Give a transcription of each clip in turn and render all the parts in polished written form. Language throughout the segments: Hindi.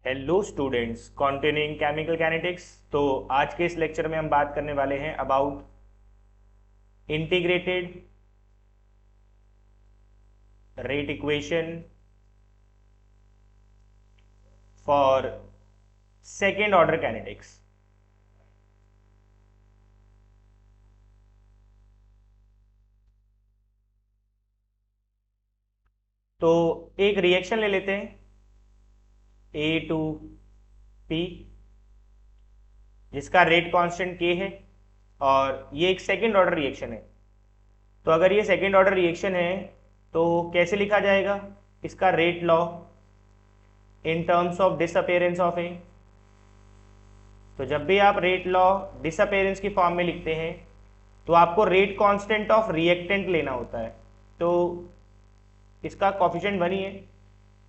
Hello students, continuing chemical kinetics. तो आज के इस लेक्चर में हम बात करने वाले हैं about integrated rate equation for second order kinetics. तो एक रिएक्शन ले लेते हैं A2P, जिसका रेट कांस्टेंट K है और ये एक सेकेंड ऑर्डर रिएक्शन है। तो अगर ये सेकेंड ऑर्डर रिएक्शन है तो कैसे लिखा जाएगा इसका rate law in terms of disappearance of A. तो जब भी आप रेट लॉ डिसअपेयरेंस की फॉर्म में लिखते हैं तो आपको रेट कांस्टेंट ऑफ रिएक्टेंट लेना होता है। तो इसका कॉफिशिएंट 1 ही है,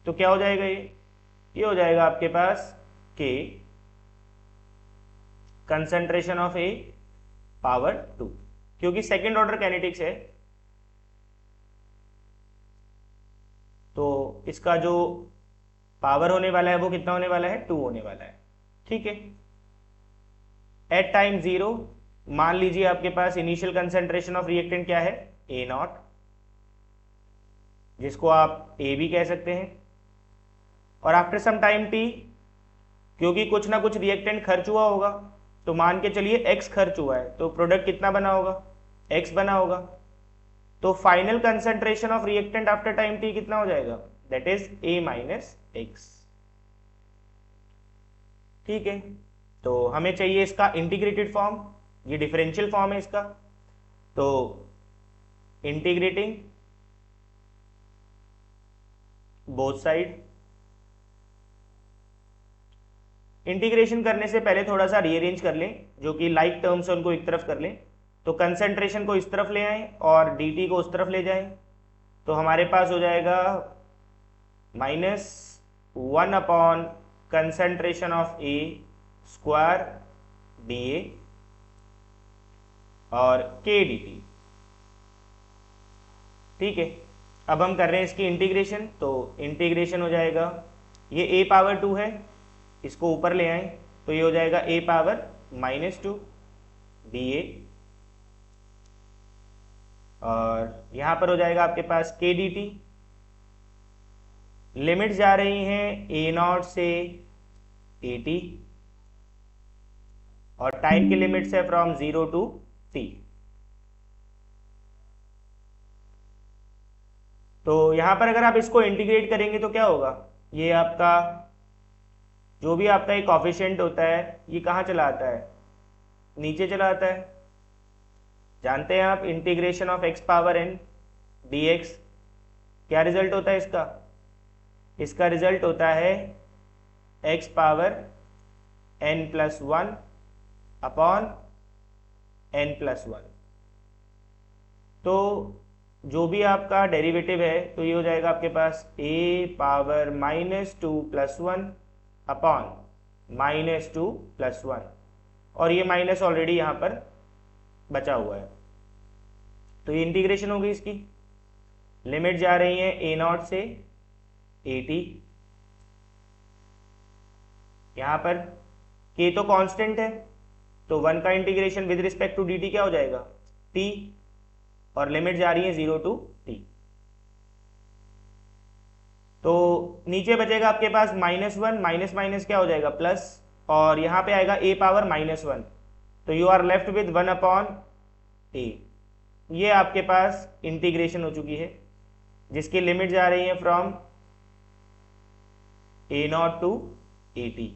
तो क्या हो जाएगा ये हो जाएगा आपके पास के कंसंट्रेशन ऑफ ए पावर 2, क्योंकि सेकेंड ऑर्डर कैनेटिक्स है तो इसका जो पावर होने वाला है वो कितना होने वाला है, 2 होने वाला है। ठीक है। एट टाइम 0 मान लीजिए आपके पास इनिशियल कंसंट्रेशन ऑफ रिएक्टेंट क्या है, A0, जिसको आप A भी कह सकते हैं। और आफ्टर सम टाइम T, क्योंकि कुछ ना कुछ रिएक्टेंट खर्च हुआ होगा, तो मान के चलिए X खर्च हुआ है, तो प्रोडक्ट कितना बना होगा, X बना होगा। तो final concentration of reactant after time T कितना हो जाएगा, that is A minus X। ठीक है। तो हमें चाहिए इसका इंटीग्रेटेड फॉर्म, ये डिफरेंशियल फॉर्म है इसका। तो इंटीग्रेटिंग बोथ साइड, इंटीग्रेशन करने से पहले थोड़ा सा रीअरेंज कर लें, जो कि लाइक टर्म्स है उनको एक तरफ कर लें। तो कंसंट्रेशन को इस तरफ ले आएं और dt को उस तरफ ले जाएं, तो हमारे पास हो जाएगा -1 upon concentration of A square dA और k dt। ठीक है। अब हम कर रहे हैं इसकी इंटीग्रेशन, तो इंटीग्रेशन हो जाएगा, ये A पावर 2 है, इसको ऊपर ले आए तो ये हो जाएगा A पावर -2 dA, और यहां पर हो जाएगा आपके पास k dt। लिमिट्स जा रही हैं A0 से AT और टाइम की लिमिट्स है फ्रॉम 0 टू T। तो यहां पर अगर आप इसको इंटीग्रेट करेंगे तो क्या होगा, ये आपका जो भी आपका एक कॉफिशिएंट होता है ये कहाँ चला आता है, नीचे चला आता है। जानते हैं आप integration of x power n dx, क्या रिजल्ट होता है इसका, इसका रिजल्ट होता है x power n plus 1 upon n plus 1। तो जो भी आपका डेरिवेटिव है तो ये हो जाएगा आपके पास a power -2 plus 1 upon -2 plus 1, और ये माइनस ऑलरेडी यहां पर बचा हुआ है। तो ये इंटीग्रेशन होगी इसकी, लिमिट जा रही है A0 से AT। यहां पर k तो कांस्टेंट है, तो 1 का integration with respect to dt क्या हो जाएगा, t, और लिमिट जा रही है 0 टू t। तो नीचे बचेगा आपके पास -1, माइनस माइनस क्या हो जाएगा प्लस, और यहां पे आएगा a पावर -1, तो you are left with 1 upon a। ये आपके पास इंटीग्रेशन हो चुकी है, जिसकी लिमिट जा रही है फ्रॉम A0 टू AT।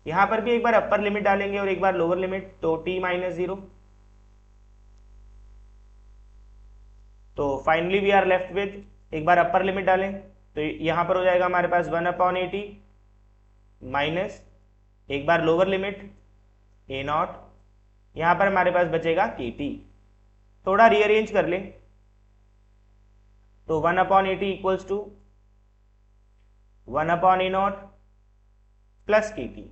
यहां पर भी एक बार अपर लिमिट डालेंगे और एक बार लोअर लिमिट, तो t -0। तो finally we are left with, एक बार अपर लिमिट डालें तो यहां पर हो जाएगा हमारे पास 1 अपॉन AT माइनस, एक बार लोअर लिमिट A0, यहां पर हमारे पास बचेगा KT। थोड़ा रीअरेंज कर लें तो 1 upon AT equals to 1 upon A0 plus KT।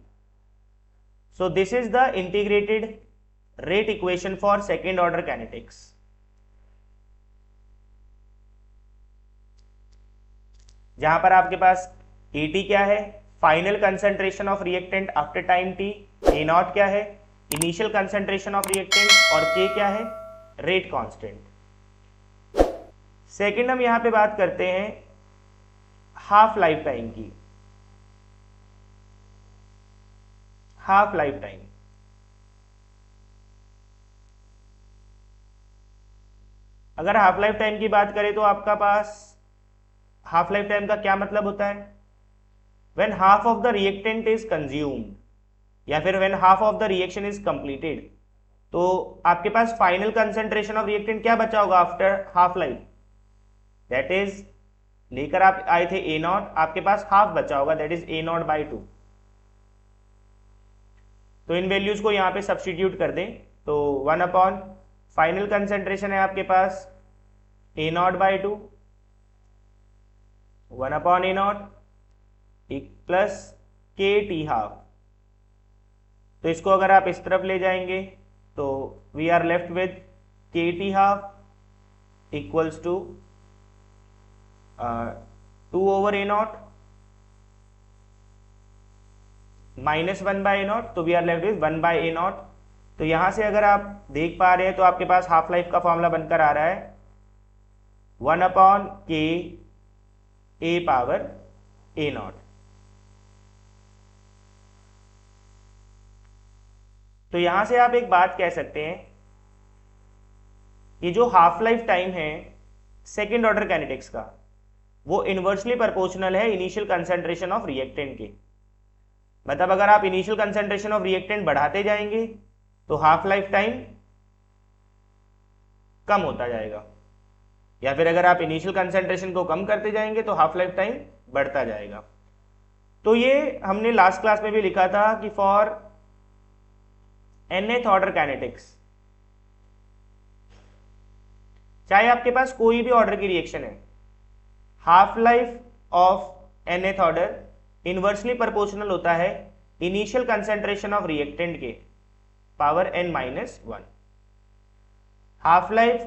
So this is the integrated rate equation for second order kinetics. जहां पर आपके पास AT क्या है, final concentration of reactant after time T, A naught क्या है, इनिशियल कंसंट्रेशन ऑफ रिएक्टेंट, और के क्या है, रेट कांस्टेंट। सेकंड हम यहां पे बात करते हैं हाफ लाइफ टाइम की। हाफ लाइफ टाइम, अगर हाफ लाइफ टाइम की बात करें तो आपका पास हाफ लाइफ टाइम का क्या मतलब होता है, when half of the reactant is consumed, या फिर when half of the reaction is completed. तो आपके पास फाइनल कंसंट्रेशन ऑफ रिएक्टेंट क्या बचा होगा after half life, that is, लेकर आप आए थे ए नॉट, आपके पास हाफ बचा होगा, that is A naught by 2। तो इन वैल्यूज को यहां पे सब्स्टिट्यूट कर दें तो 1 अपॉन फाइनल कंसंट्रेशन है आपके पास A naught by 2, 1 upon A naught plus K T half. तो इसको अगर आप इस तरफ ले जाएंगे तो we are left with K T half equals to 2 over A naught minus 1 by A naught, तो we are left with 1 by A naught. तो यहां से अगर आप देख पा रहे हैं तो आपके पास हाफ लाइफ का फॉर्मूला बनकर आ रहा है 1 अपॉन के ए पावर ए नॉट। तो यहां से आप एक बात कह सकते हैं, ये जो हाफ लाइफ टाइम है सेकेंड ऑर्डर काइनेटिक्स का, वो इनवर्सली प्रोपोर्शनल है इनिशियल कंसंट्रेशन ऑफ रिएक्टेंट के। मतलब अगर आप इनिशियल कंसंट्रेशन ऑफ रिएक्टेंट बढ़ाते जाएंगे तो हाफ लाइफ टाइम कम होता जाएगा, या फिर अगर आप इनिशियल कंसंट्रेशन को कम करते जाएंगे तो हाफ लाइफ टाइम बढ़ता जाएगा। तो ये हमने लास्ट क्लास में भी लिखा था कि फॉर nth ऑर्डर काइनेटिक्स, चाहे आपके पास कोई भी ऑर्डर की रिएक्शन है, half life of nth order inversely proportional होता है इनिशियल कंसंट्रेशन ऑफ रिएक्टेंट के power n-1। Half life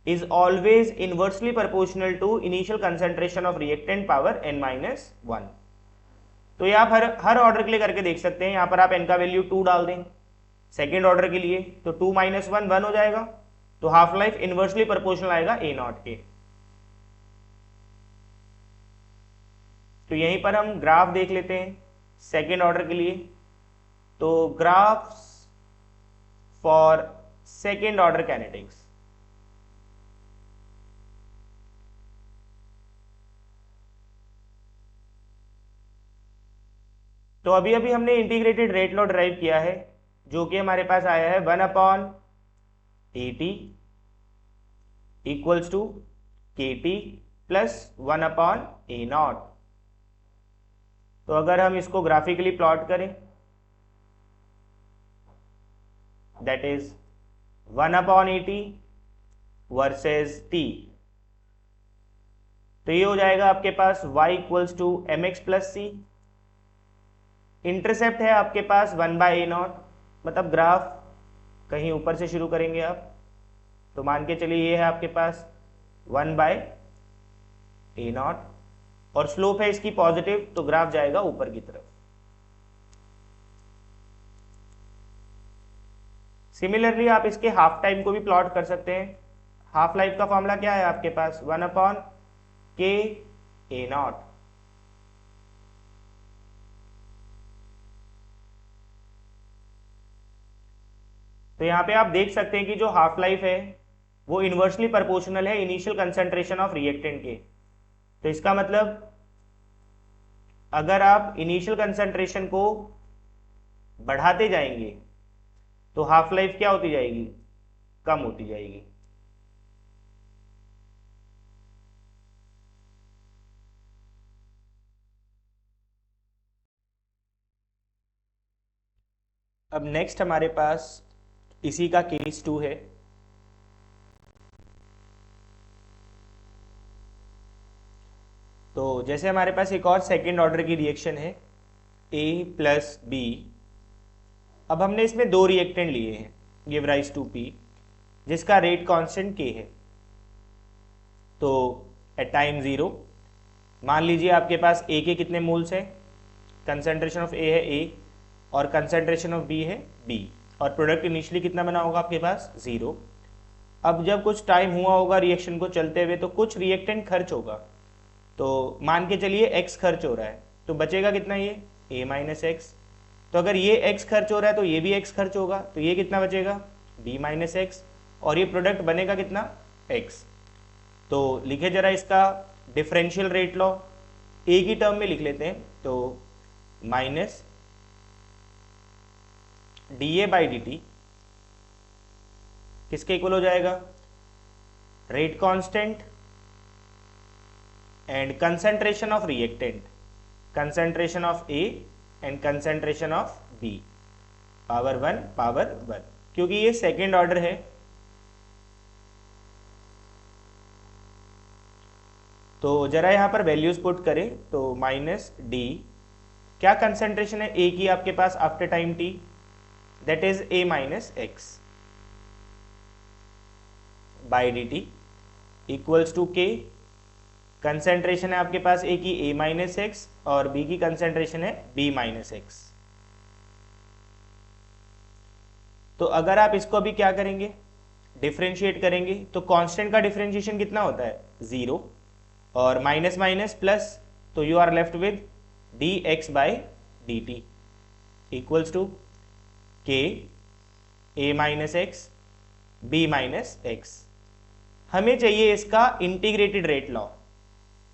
is always inversely proportional to initial concentration of reactant power n-1। तो ये आप हर ऑर्डर के लिए करके देख सकते हैं। यहां पर आप n का वैल्यू 2 डाल दें सेकेंड ऑर्डर के लिए, तो 2 - 1 1 हो जाएगा, तो हाफ लाइफ इनवर्सली प्रोपोर्शनल आएगा ए नॉट के। तो यहीं पर हम ग्राफ देख लेते हैं सेकेंड ऑर्डर के लिए। तो graphs for second order kinetics, तो अभी अभी हमने इंटीग्रेटेड रेट लॉ ड्राइव किया है, जो कि हमारे पास आया है 1 upon A T equals to K T plus 1 upon A naught. तो अगर हम इसको ग्राफिकली प्लॉट करें, that is 1 upon A T versus T, तो ये हो जाएगा आपके पास y equals to M X plus C. Intercept है आपके पास 1 बाय ए नॉट, मतलब ग्राफ कहीं ऊपर से शुरू करेंगे आप, तो मान के चलिए ये है आपके पास 1 बाय ए नॉट, और स्लोप है इसकी पॉजिटिव, तो ग्राफ जाएगा ऊपर की तरफ। सिमिलरली आप इसके हाफ टाइम को भी प्लॉट कर सकते हैं। हाफ लाइफ का फॉर्मूला क्या है आपके पास, 1 अपॉन के ए नॉट। तो यहां पे आप देख सकते हैं कि जो हाफ लाइफ है वो इनवर्सली प्रोपोर्शनल है इनिशियल कंसंट्रेशन ऑफ रिएक्टेंट के। तो इसका मतलब अगर आप इनिशियल कंसंट्रेशन को बढ़ाते जाएंगे तो हाफ लाइफ क्या होती जाएगी, कम होती जाएगी। अब नेक्स्ट हमारे पास इसी का केस 2 है। तो जैसे हमारे पास एक और सेकेंड ऑर्डर की रिएक्शन है A प्लस बी। अब हमने इसमें 2 रिएक्टेंट लिए हैं गिव राइज टू P, जिसका रेट कांस्टेंट K है। तो एट टाइम 0 मान लीजिए आपके पास A के कितने मोल्स हैं, कंसेंट्रेशन ऑफ ए है ए और कंसेंट्रेशन ऑफ बी है बी, और प्रोडक्ट इनिशियली कितना बना होगा आपके पास 0। अब जब कुछ टाइम हुआ होगा रिएक्शन को चलते हुए तो कुछ रिएक्टेंट खर्च होगा, तो मान के चलिए x खर्च हो रहा है, तो बचेगा कितना ये a माइनस एक्स। तो अगर ये x खर्च हो रहा है तो ये भी x खर्च होगा, तो ये कितना बचेगा b माइनस एक्स, और ये प्रोडक्ट बनेगा कितना x। तो लिखे जरा इसका डिफरेंशियल रेट लॉ, a की टर्म में लिख लेते हैं, तो minus dA by D T किसके इक्वल हो जाएगा, rate constant and concentration of reactant, concentration of A and concentration of B, power 1, क्योंकि ये सेकेंड ऑर्डर है। तो जरा यहां पर वैल्यूज पुट करें, तो माइनस डी, क्या कंसेंट्रेशन है ए की आपके पास after time T, that is A minus X by D T equals to K, concentration है आपके पास ए की ए माइनस एक्स और बी की कंसेंट्रेशन है बी माइनस एक्स। तो अगर आप इसको भी क्या करेंगे, डिफ्रेंशिएट करेंगे, तो कांस्टेंट का डिफ्रेंशिएशन कितना होता है 0, और माइनस माइनस प्लस, तो you are left with D X by D T equals to K A minus X B minus X. हमें चाहिए इसका इंटीग्रेटेड रेट लॉ,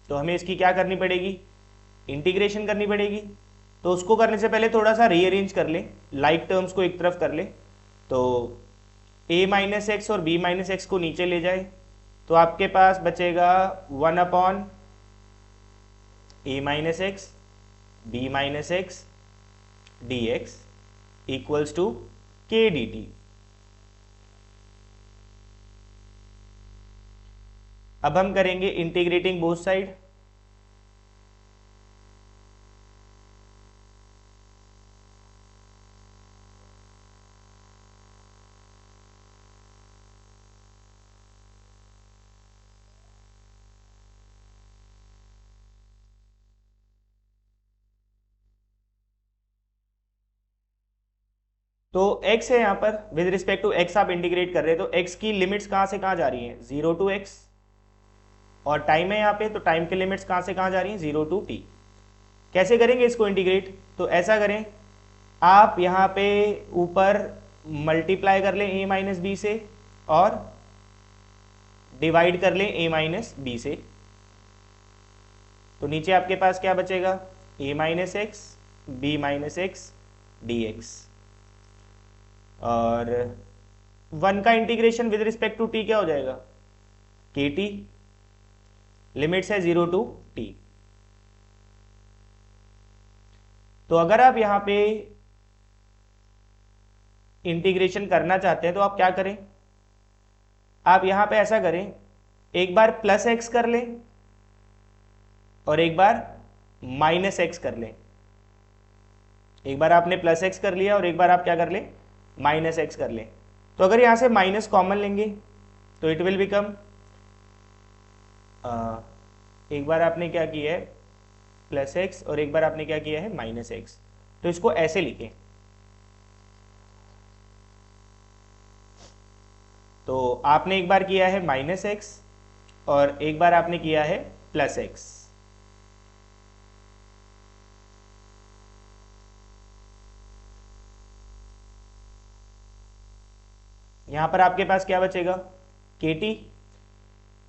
तो हमें इसकी क्या करनी पड़ेगी, इंटीग्रेशन करनी पड़ेगी। तो उसको करने से पहले थोड़ा सा रीअरेंज कर ले, लाइक टर्म्स को एक तरफ कर ले, तो a माइनस एक्स और b माइनस एक्स को नीचे ले जाए, तो आपके पास बचेगा 1 upon a minus X B minus X D X equals to K D T. अब हम करेंगे इंटीग्रेटिंग बोथ साइड, तो x है यहाँ पर, विद रिस्पेक्ट टू x आप इंटीग्रेट कर रहे हैं, तो x की लिमिट्स कहाँ से कहाँ जा रही हैं 0 टू x, और टाइम है यहाँ पे, तो टाइम की लिमिट्स कहाँ से कहाँ जा रही हैं 0 टू t। कैसे करेंगे इसको इंटीग्रेट, तो ऐसा करें, आप यहाँ पे ऊपर मल्टीप्लाई कर लें a माइनस बी से और डिवाइड कर लें a माइनस बी से, तो नीचे आपके पास क्या बचेगा a minus X B minus X D X, और 1 का integration with respect to t क्या हो जाएगा के टी, लिमिट्स है 0 टू t। तो अगर आप यहां पे इंटीग्रेशन करना चाहते हैं तो आप क्या करें, आप यहां पे ऐसा करें, एक बार प्लस एक्स कर लें और एक बार माइनस एक्स कर लें। एक बार आपने प्लस एक्स कर लिया और एक बार आप क्या कर लें माइनस एक्स कर लें। तो अगर यहां से माइनस कॉमन लेंगे तो इट विल बिकम, एक बार आपने क्या किया है प्लस एक्स और एक बार आपने क्या किया है माइनस एक्स, तो इसको ऐसे लिखें, तो आपने एक बार किया है माइनस एक्स और एक बार आपने किया है प्लस एक्स। यहां पर आपके पास क्या बचेगा के टी।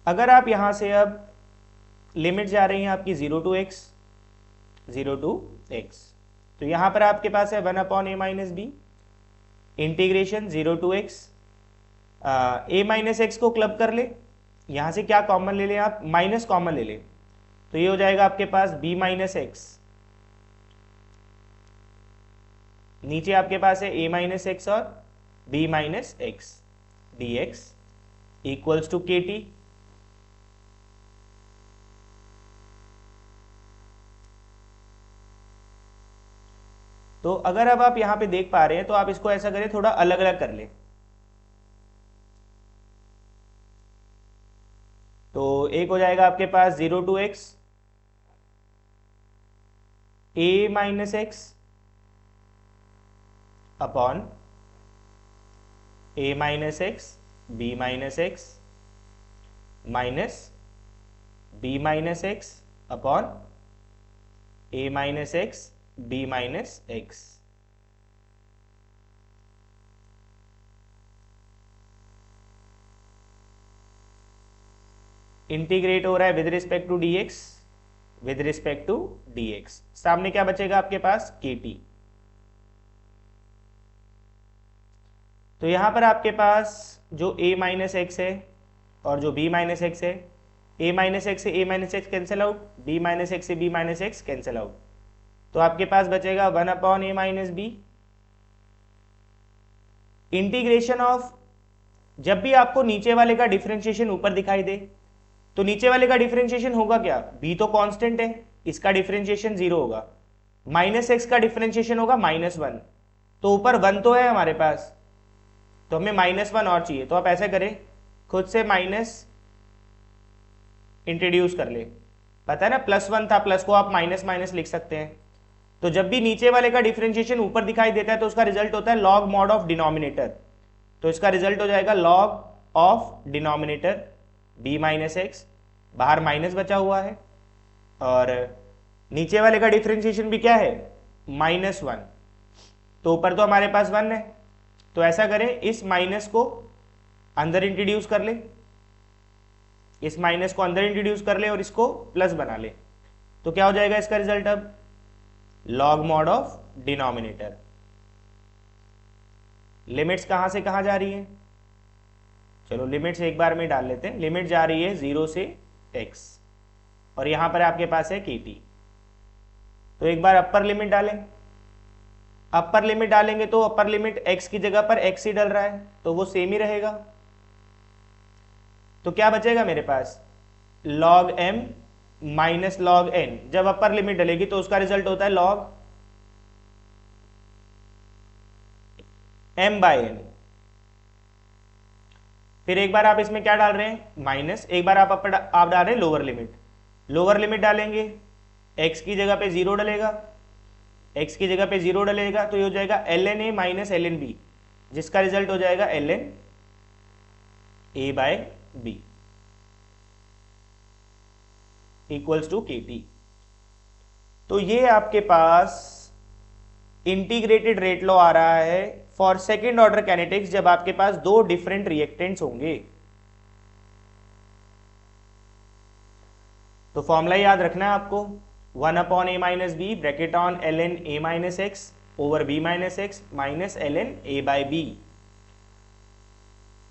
अगर आप यहां से अब लिमिट जा रही हैं आपकी 0 टू एक्स, 0 टू एक्स, तो यहां पर आपके पास है 1 upon A minus B integration 0 to X, A minus X को क्लब कर ले, यहां से क्या कॉमन ले लें आप माइनस कॉमन ले लें, तो ये हो जाएगा आपके पास b माइनस एक्स, नीचे आपके पास है a माइनस एक्स और b minus X D X equals to K T. तो अगर अब आप यहां पे देख पा रहे हैं तो आप इसको ऐसा करें, थोड़ा अलग अलग कर ले, तो एक हो जाएगा आपके पास 0 to X A minus X upon A minus X B minus X minus B minus X upon A minus X B minus X. Integrate हो रहा है with respect to dx, with respect to dx। सामने क्या बचेगा आपके पास, kt। तो यहां पर आपके पास जो a माइनस एक्स है और जो b माइनस एक्स है, a माइनस एक्स से a minus X cancel out, b minus X से b minus X cancel out. तो आपके पास बचेगा 1 upon a minus B. Integration of, जब भी आपको नीचे वाले का डिफरेंशिएशन ऊपर दिखाई दे तो नीचे वाले का डिफरेंशिएशन होगा क्या, b तो कांस्टेंट है, इसका डिफरेंशिएशन 0 होगा, माइनस एक्स का डिफरेंशिएशन होगा -1, तो ऊपर 1 तो है हमारे पास, तो हमें -1 और चाहिए। तो आप ऐसे करें, खुद से माइनस इंट्रोड्यूस कर ले, पता है ना +1 था, प्लस को आप माइनस माइनस लिख सकते हैं। तो जब भी नीचे वाले का डिफरेंशिएशन ऊपर दिखाई देता है तो उसका रिजल्ट होता है लॉग मॉड ऑफ डिनोमिनेटर। तो इसका रिजल्ट हो जाएगा log of denominator b minus x, बाहर माइनस बचा हुआ है, और नीचे वाले का डिफरेंशिएशन भी क्या है, -1, तो ऊपर तो हमारे पास 1 है। तो ऐसा करें, इस माइनस को अंदर इंट्रोड्यूस कर ले, इस माइनस को अंदर इंट्रोड्यूस कर ले और इसको प्लस बना ले, तो क्या हो जाएगा इसका रिजल्ट, अब log mod of denominator. Limits कहां से कहां जा रही है, चलो लिमिट्स एक बार में डाल लेते हैं। लिमिट जा रही है 0 से x, और यहां पर आपके पास है kt। तो एक बार अपर लिमिट डालें, अपर लिमिट डालेंगे तो अपर लिमिट x की जगह पर x ही डल रहा है तो वो सेम ही रहेगा। तो क्या बचेगा मेरे पास, log m minus log n। जब अपर लिमिट डलेगी तो उसका रिजल्ट होता है log m बाय n। फिर एक बार आप इसमें क्या डाल रहे हैं, माइनस, एक बार आप डाल रहे हैं लोअर लिमिट। लोअर लिमिट डालेंगे, x की जगह पे 0 डलेगा, x की जगह पे 0 डलेगा, तो ये हो जाएगा ln a minus ln b, जिसका रिजल्ट हो जाएगा ln a by b equals to kt। तो ये आपके पास इंटीग्रेटेड रेट लॉ आ रहा है फॉर सेकेंड ऑर्डर काइनेटिक्स, जब आपके पास दो डिफरेंट रिएक्टेंट्स होंगे। तो फॉर्मूला याद रखना है आपको, 1 upon a minus B bracket on ln a minus X over b minus X minus ln a by b।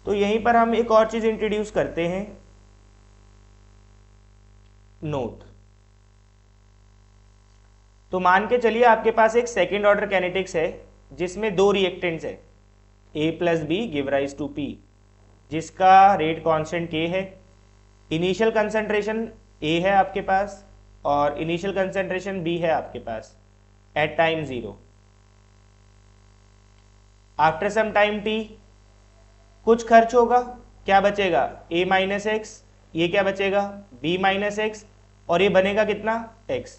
तो यहीं पर हम एक और चीज इंट्रोड्यूस करते हैं, नोट। तो मान के चलिए आपके पास एक सेकेंड ऑर्डर काइनेटिक्स है जिसमें दो रिएक्टेंट्स है, a plus B give rise to p, जिसका रेट कांस्टेंट k है, इनिशियल कंसंट्रेशन a है आपके पास और इनिशियल कंसंट्रेशन b है आपके पास at time 0। After some time t कुछ खर्च होगा, क्या बचेगा, a माइनस एक्स, ये क्या बचेगा b माइनस एक्स, और ये बनेगा कितना x,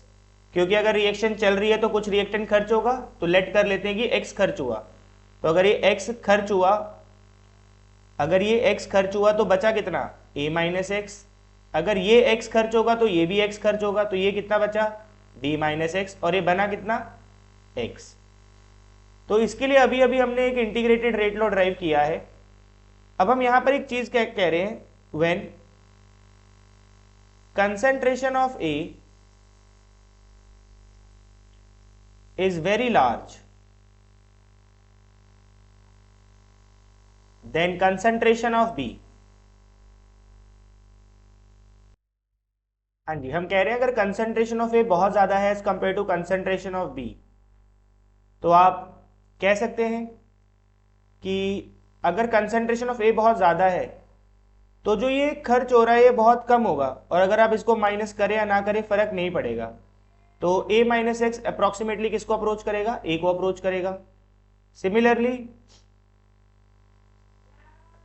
क्योंकि अगर रिएक्शन चल रही है तो कुछ रिएक्टेंट खर्च होगा, तो लेट कर लेते हैं कि x खर्च हुआ। तो अगर ये x खर्च हुआ, अगर ये x खर्च हुआ तो बचा कितना, a माइनस एक्स, अगर ये x खर्च होगा तो ये भी x खर्च होगा, तो ये कितना बचा, b माइनस एक्स, और ये बना कितना x। तो इसके लिए अभी अभी हमने एक इंटीग्रेटेड रेट लॉ ड्राइव किया है। अब हम यहां पर एक चीज कह रहे हैं, when concentration of A is very large, then concentration of B। हाँ जी, हम कह रहे हैं अगर कंसंट्रेशन ऑफ ए बहुत ज्यादा है as compare to concentration of B, तो आप कह सकते हैं कि अगर कंसंट्रेशन ऑफ ए बहुत ज्यादा है तो जो ये खर्च हो रहा है ये बहुत कम होगा, और अगर आप इसको माइनस करें या ना करें फर्क नहीं पड़ेगा। तो a माइनस एक्स अप्रोक्सीमेटली किसको अप्रोच करेगा, a को अप्रोच करेगा। सिमिलरली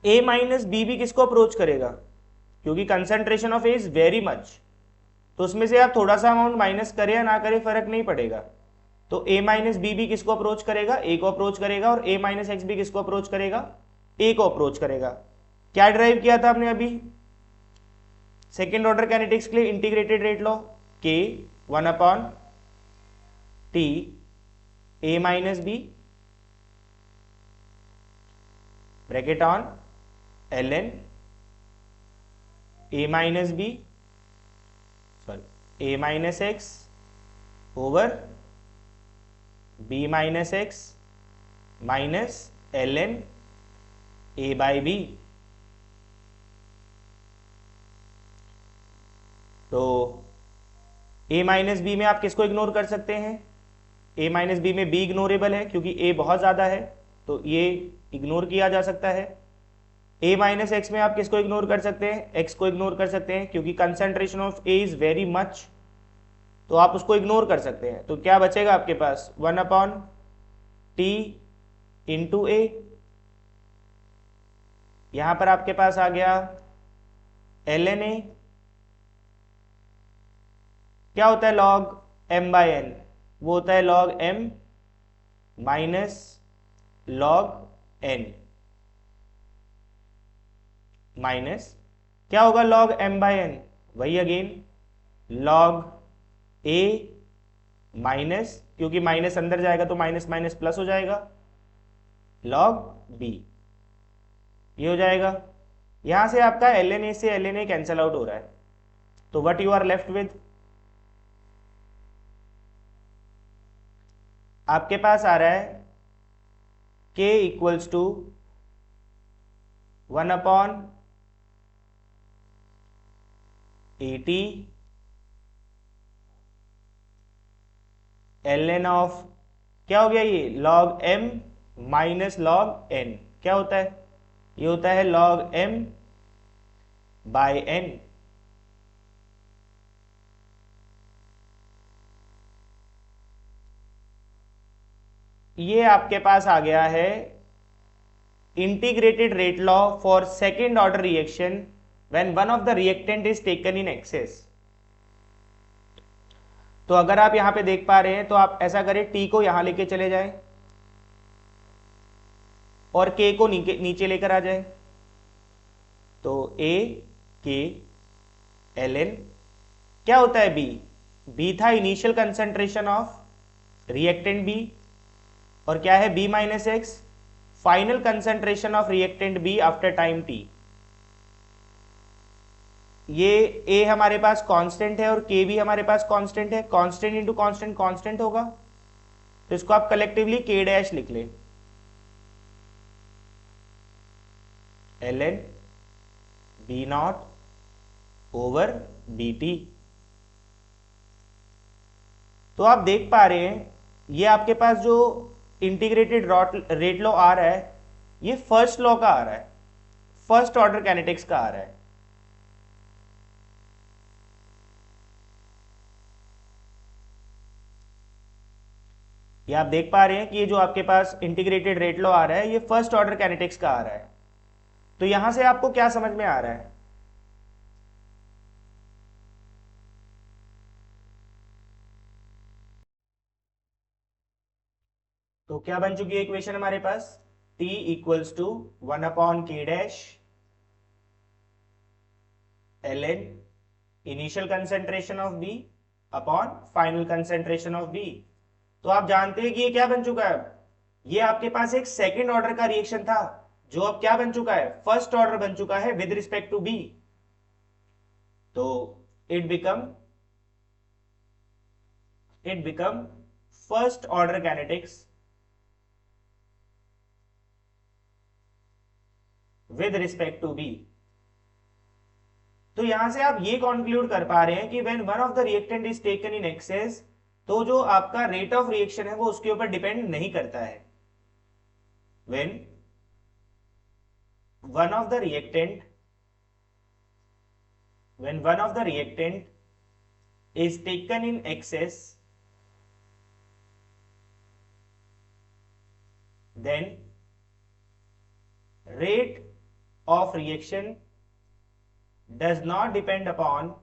a माइनस बी भी किसको अप्रोच करेगा, क्योंकि concentration of a is very much, तो उसमें से आप थोड़ा सा अमाउंट माइनस करें या ना करें फर्क नहीं पड़ेगा। तो a माइनस बी भी किसको अप्रोच करेगा, a को अप्रोच करेगा, और a माइनस एक्स भी किसको अप्रोच करेगा, a को अप्रोच करेगा। क्या ड्राइव किया था हमने अभी सेकेंड ऑर्डर कैनेटिक्स के लिए, integrated rate law, k 1/t a minus B bracket on ln a minus B sorry a minus X over b minus X minus ln a by B. तो a माइनस बी में आप किसको इग्नोर कर सकते हैं, a माइनस बी में b इग्नोरेबल है क्योंकि a बहुत ज़्यादा है, तो ये इग्नोर किया जा सकता है। a माइनस एक्स में आप किसको इग्नोर कर सकते हैं, x को इग्नोर कर सकते हैं क्योंकि concentration of a is very much, तो आप उसको इग्नोर कर सकते हैं। तो क्या बचेगा आपके पास 1/t इंटू ए, यहां पर आपके पास आ गया ln a, क्या होता है log m बाई n, वो होता है log m minus log n minus क्या होगा log m बाई n, वही अगेन log a माइनस, क्योंकि माइनस अंदर जाएगा तो माइनस माइनस प्लस हो जाएगा, log b, ये हो जाएगा। यहां से आपका ln a से ln a कैंसल आउट हो रहा है, तो what you are left with, आपके पास आ रहा है k equals to 1/80 ln of, क्या हो गया ये log m minus log n, क्या होता है, ये होता है log m बाय n। ये आपके पास आ गया है integrated rate law for second order reaction when one of the reactant is taken in access. तो अगर आप यहां पे देख पा रहे हैं तो आप ऐसा करें, टी को यहां लेके चले जाएं और के को नीचे लेकर आ जाए, तो ए के ln क्या होता है बी था initial concentration of reactant B, और क्या है b minus X final concentration of reactant B after time t। ये a हमारे पास कांस्टेंट है और k भी हमारे पास कांस्टेंट है, कांस्टेंट इंटू कांस्टेंट कांस्टेंट होगा, तो इसको आप कलेक्टिवली k डैश लिख लें, ln b naught over B T. तो आप देख पा रहे हैं ये आपके पास जो इंटीग्रेटेड रेट लॉ आ रहा है, ये फर्स्ट लॉ का आ रहा है, फर्स्ट ऑर्डर काइनेटिक्स का आ रहा है। ये आप देख पा रहे हैं कि ये जो आपके पास इंटीग्रेटेड रेट लॉ आ रहा है, ये फर्स्ट ऑर्डर काइनेटिक्स का आ रहा है। तो यहां से आपको क्या समझ में आ रहा है, तो क्या बन चुकी है इक्वेशन हमारे पास, t equals to 1/k dash ln initial concentration of b upon final concentration of b। तो आप जानते हैं कि ये क्या बन चुका है, ये आपके पास एक सेकेंड ऑर्डर का रिएक्शन था जो अब क्या बन चुका है, फर्स्ट ऑर्डर बन चुका है विद रिस्पेक्ट टू b। तो it become first order kinetics with respect to B. तो यहां से आप ये कंक्लूड कर पा रहे हैं कि when one of the reactant is taken in access, तो जो आपका रेट ऑफ रिएक्शन है वो उसके ऊपर डिपेंड नहीं करता है। When one of the reactant is taken in excess, then rate of reaction does not depend upon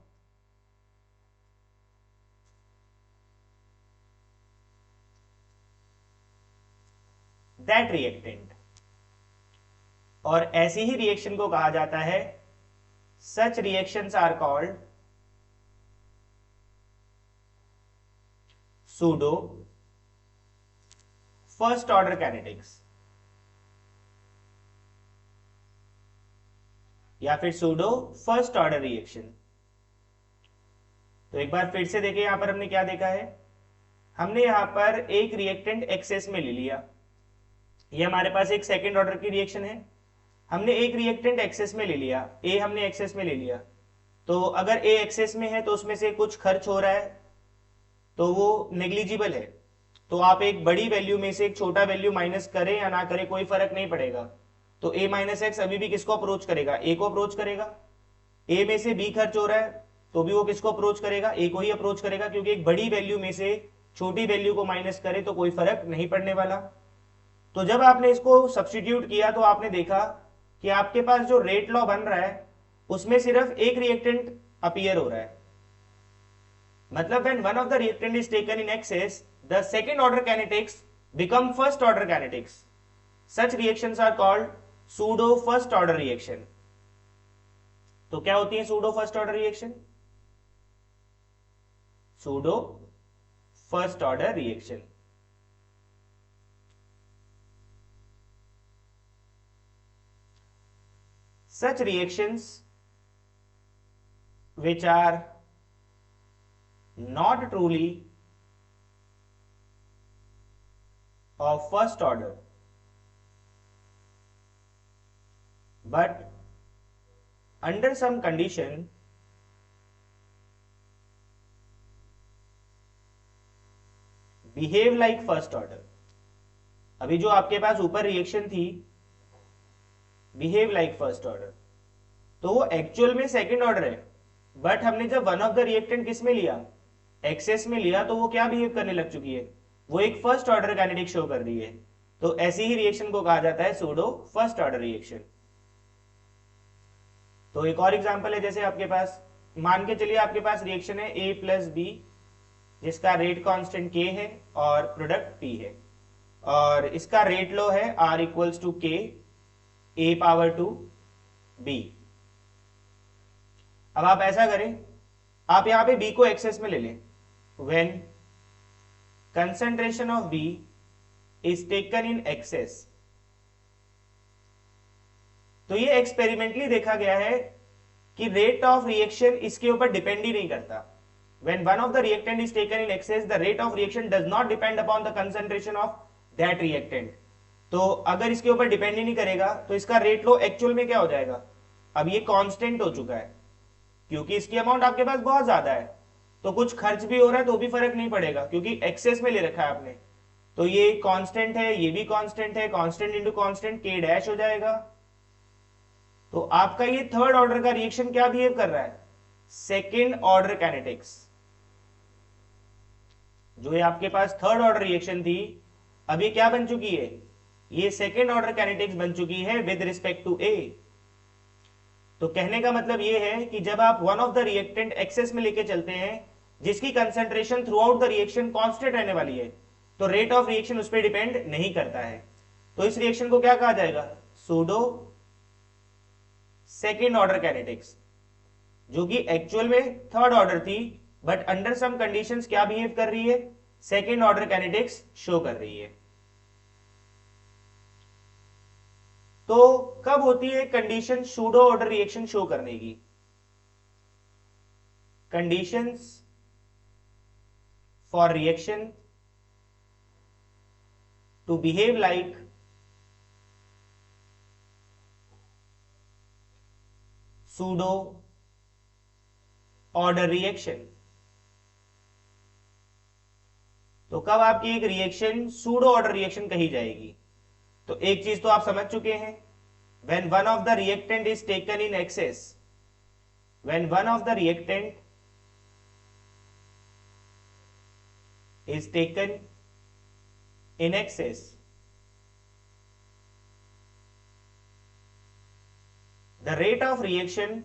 that reactant. और ऐसी ही रिएक्शन को कहा जाता है, such reactions are called pseudo first order kinetics या फिर सूडो फर्स्ट ऑर्डर रिएक्शन। तो एक बार फिर से देखें, यहां पर हमने क्या देखा है, हमने यहां पर एक रिएक्टेंट एक्सेस में ले लिया, ये हमारे पास एक सेकेंड ऑर्डर की रिएक्शन है। हमने एक रिएक्टेंट एक्सेस में ले लिया, ए हमने एक्सेस में ले लिया, तो अगर ए एक्सेस में है तो उसमें से कुछ खर्च हो रहा है तो वो नेग्लिजिबल है। तो आप एक बड़ी वैल्यू में से एक छोटा वैल्यू माइनस करें या ना करें कोई फर्क नहीं पड़ेगा। तो a माइनस एक्स अभी भी किसको अप्रोच करेगा, a को अप्रोच करेगा। a में से b खर्च हो रहा है तो भी वो किसको अप्रोच करेगा, a को ही अप्रोच करेगा, क्योंकि एक बड़ी वैल्यू में से छोटी वैल्यू को माइनस करे तो कोई फर्क नहीं पड़ने वाला। तो जब आपने इसको सब्स्टिट्यूट किया तो आपने देखा कि आपके पास जो रेट लॉ बन रहा है उसमें सिर्फ एक रिएक्टेंट अपीयर हो रहा है। मतलब when one of the reactant is taken in excess, the second order kinetics become first order kinetics. Such reactions are called pseudo first order reaction. तो क्या होती है pseudo first order reaction? Pseudo first order reaction. Such reactions which are not truly of first order but under some condition behave like first order। अभी जो आपके पास ऊपर रिएक्शन थी behave like first order, तो वो एक्चुअल में सेकंड ऑर्डर है, बट हमने जब वन ऑफ द रिएक्टेंट किस में लिया, एक्सेस में लिया, तो वो क्या बिहेव करने लग चुकी है, वो एक फर्स्ट ऑर्डर काइनेटिक शो कर रही है। तो ऐसी ही रिएक्शन को कहा जाता है सूडो फर्स्ट ऑर्डर रिएक्शन। तो एक और एग्जांपल है, जैसे आपके पास मान के चलिए आपके पास रिएक्शन है a प्लस बी जिसका रेट कांस्टेंट k है और प्रोडक्ट p है, और इसका रेट लो है r equals to k a power to b। अब आप ऐसा करें, आप यहां पे b को एक्सेस में ले लें। When concentration of b is taken in access, तो ये एक्सपेरिमेंटली देखा गया है कि रेट ऑफ रिएक्शन इसके ऊपर डिपेंड ही नहीं करता। When one of the reactant is taken in access, the rate of reaction does not depend upon the concentration of that reactant. तो अगर इसके ऊपर डिपेंड ही नहीं करेगा तो इसका रेट लो एक्चुअल में क्या हो जाएगा, अब ये कांस्टेंट हो चुका है, क्योंकि इसकी अमाउंट आपके पास बहुत ज्यादा है, तो कुछ खर्च भी हो रहा है तो भी फर्क नहीं पड़ेगा क्योंकि एक्सेस में ले रखा है आपने। तो ये कांस्टेंट है, ये भी कांस्टेंट है, constant into constant k dash हो जाएगा। तो आपका ये थर्ड ऑर्डर का रिएक्शन क्या बिहेव कर रहा है, सेकेंड ऑर्डर काइनेटिक्स। जो ये आपके पास थर्ड ऑर्डर रिएक्शन थी अब ये क्या बन चुकी है, ये सेकेंड ऑर्डर काइनेटिक्स बन चुकी है विद रिस्पेक्ट टू ए। तो कहने का मतलब ये है कि जब आप one of the reactant excess में लेके चलते हैं जिसकी concentration throughout the reaction constant रहने वाली है, तो रेट ऑफ रिएक्शन उस पर डिपेंड नहीं करता है। तो इस रिएक्शन को क्या कहा जाएगा, सूडो सेकेंड ऑर्डर काइनेटिक्स, जो कि एक्चुअल में थर्ड ऑर्डर थी बट अंडर सम कंडीशंस क्या बिहेव कर रही है, सेकेंड ऑर्डर काइनेटिक्स शो कर रही है। तो कब होती है condition pseudo order reaction show करने की, conditions for reaction to behave like pseudo order reaction. तो कब आपकी एक रिएक्शन सूडो ऑर्डर रिएक्शन कही जाएगी, तो एक चीज तो आप समझ चुके हैं, when one of the reactant is taken in excess, when one of the reactant is taken in excess, the rate of reaction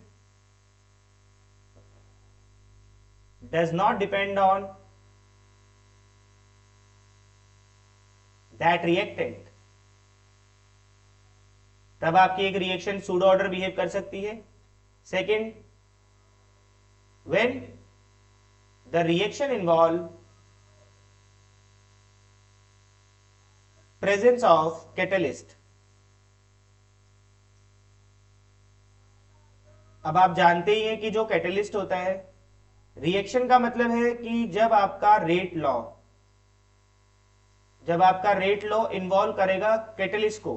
does not depend on that reactant, तब आपकी एक रिएक्शन सूडो ऑर्डर बिहेव कर सकती है। Second, when the reaction involve presence of catalyst. अब आप जानते ही हैं कि जो कैटलिस्ट होता है, रिएक्शन का मतलब है कि जब आपका रेट लॉ इन्वॉल्व करेगा कैटलिस्ट को,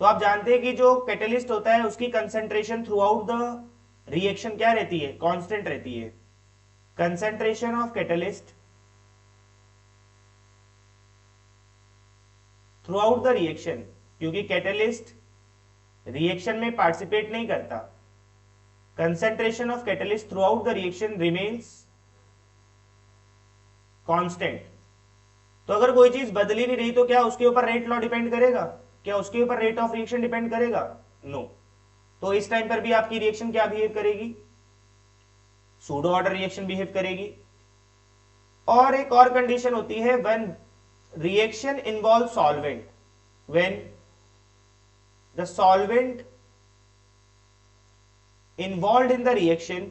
तो आप जानते हैं कि जो कैटलिस्ट होता है उसकी concentration throughout the reaction क्या रहती है, कांस्टेंट रहती है। Concentration of catalyst through out the reaction, क्योंकि कैटलिस्ट रिएक्शन में पार्टिसिपेट नहीं करता, concentration of catalyst through out the reaction remains constant. तो अगर कोई चीज बदली नहीं रही तो क्या उसके ऊपर रेट लॉ डिपेंड करेगा? क्या उसके ऊपर रेट ऑफ रिएक्शन डिपेंड करेगा? नो। तो इस टाइम पर भी आपकी रिएक्शन क्या बिहेव करेगी? सूडो ऑर्डर रिएक्शन बिहेव करेगी। और एक और कंडीशन होती है, when reaction involve solvent, when the solvent involved in the reaction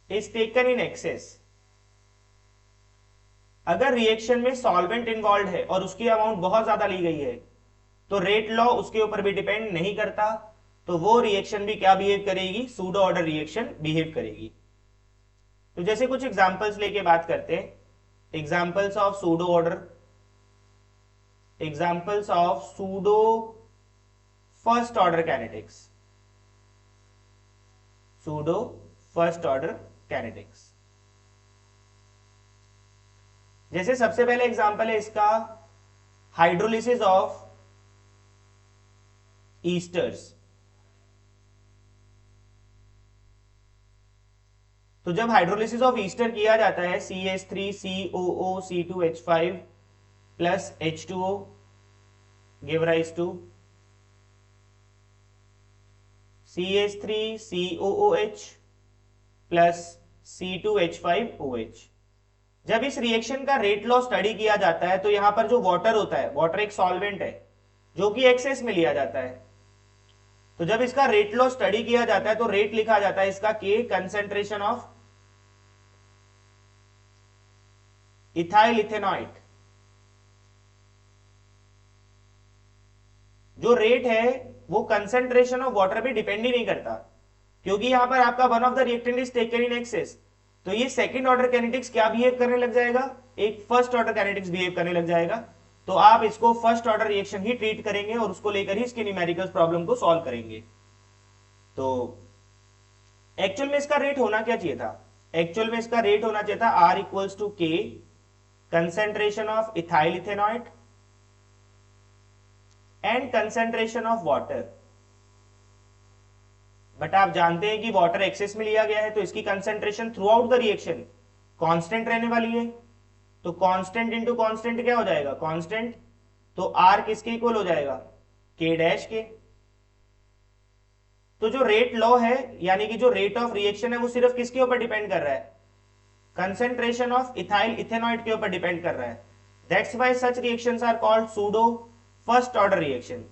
is taken in excess। अगर रिएक्शन में सॉल्वेंट इन्वॉल्व है और उसकी अमाउंट बहुत ज्यादा ली गई है तो रेट लॉ उसके ऊपर भी डिपेंड नहीं करता, तो वो रिएक्शन भी क्या बिहेव करेगी? सूडो ऑर्डर रिएक्शन बिहेव करेगी। तो जैसे कुछ एग्जांपल्स लेके बात करते हैं, examples of pseudo order, examples of pseudo first order kinetics, pseudo first order kinetics। जैसे सबसे पहले एग्जांपल है इसका हाइड्रोलिसिस ऑफ ईस्टर्स। तो जब हाइड्रोलिसिस ऑफ ईस्टर किया जाता है, CH3COO C2H5 plus H2O give rise to CH3COOH plus C2H5OH। जब इस रिएक्शन का रेट लॉ स्टडी किया जाता है तो यहां पर जो वाटर होता है, वाटर एक सॉल्वेंट है जो कि एक्सेस में लिया जाता है, तो जब इसका रेट लॉ स्टडी किया जाता है तो रेट लिखा जाता है इसका K, concentration of ethyl ethanoid. जो रेट है वो कंसेंट्रेशन ऑफ वाटर पे डिपेंड ही नहीं करता, क्योंकि यहां पर आपका one of the reactant is taken in access. तो ये सेकंड ऑर्डर कैनेटिक्स क्या बिहेव करने लग जाएगा? एक फर्स्ट ऑर्डर कैनेटिक्स बिहेव करने लग जाएगा। तो आप इसको फर्स्ट ऑर्डर रिएक्शन ही ट्रीट करेंगे और उसको लेकर ही इसके न्यूमेरिकल प्रॉब्लम को सॉल्व करेंगे। तो एक्चुअल में इसका रेट होना क्या चाहिए था? एक्चुअल में इसका रेट होना चाहिए था R equals to K, concentration of ethyl ethanoate and concentration of water. But आप जानते हैं कि वाटर एक्सेस में लिया गया है तो इसकी concentration throughout the reaction constant रहने वाली है। तो कांस्टेंट इंटू कांस्टेंट क्या हो जाएगा? कांस्टेंट। तो R किसके इक्वल हो जाएगा? K डैश के। तो जो रेट लॉ है, यानी कि जो रेट ऑफ रिएक्शन है, वो सिर्फ किसके ऊपर डिपेंड कर रहा है? कंसेंट्रेशन ऑफ इथाइल इथेनॉइड के ऊपर डिपेंड कर रहा है। That's why such reactions are called pseudo first order reaction.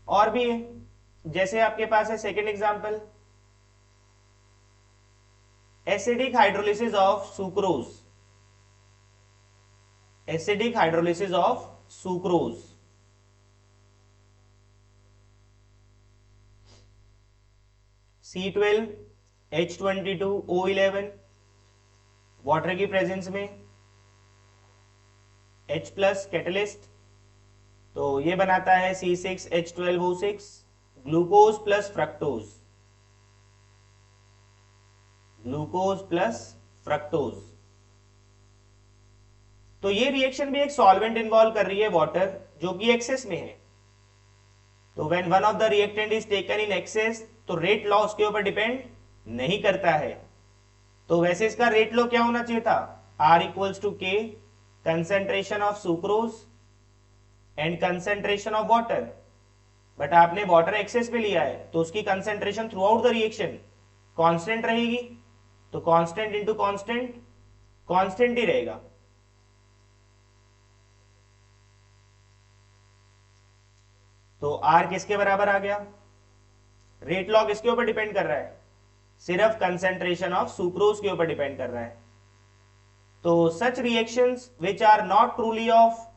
और भी है, जैसे आपके पास है second example, acidic hydrolysis of sucrose. Acidic hydrolysis of sucrose. C12H22O11 water की प्रेजेंस में H प्लस कैटलिस्ट, तो ये बनाता है C6H12O6, glucose plus fructose, glucose plus fructose. तो ये रिएक्शन भी एक सॉल्वेंट इन्वॉल्व कर रही है, वाटर, जो कि एक्सेस में है। तो when one of the reactant is taken in access तो रेट लॉ उसके ऊपर डिपेंड नहीं करता है। तो वैसे इसका रेट लॉ क्या होना चाहिए था? R equals to K, concentration of sucrose and concentration of water. But आपने वाटर एक्सेस पे लिया है तो उसकी concentration throughout the reaction constant रहेगी। तो कांस्टेंट इंटू कांस्टेंट कांस्टेंट ही रहेगा। तो आर किसके बराबर आ गया? रेट लॉग इसके ऊपर डिपेंड कर रहा है, सिर्फ कंसेंट्रेशन ऑफ सुक्रोज के ऊपर डिपेंड कर रहा है। तो such reactions which are not truly of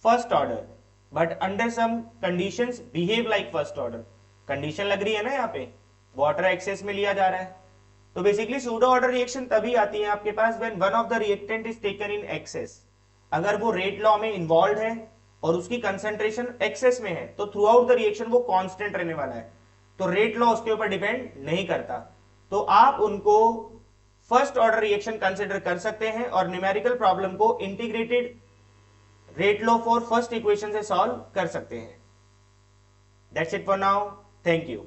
first order but under some conditions behave like first order. Condition लग रही है ना, यहाँ पे वाटर एक्सेस में लिया जा रहा है। तो बेसिकली सूडो ऑर्डर रिएक्शन तभी आती है आपके पास when one of the reactant is taken in excess. अगर वो रेट लॉ में इन्वॉल्व है और उसकी कंसेंट्रेशन एक्सेस में है तो थ्रू आउट द रिएक्शन वो कांस्टेंट रहने वाला है, तो रेट लॉ उसके ऊपर डिपेंड नहीं करता। तो आप उनको फर्स्ट ऑर्डर रिएक्शन कंसिडर कर सकते हैं और न्यूमेरिकल प्रॉब्लम को integrated rate law for first equation से सॉल्व कर सकते हैं। That's it for now, thank you.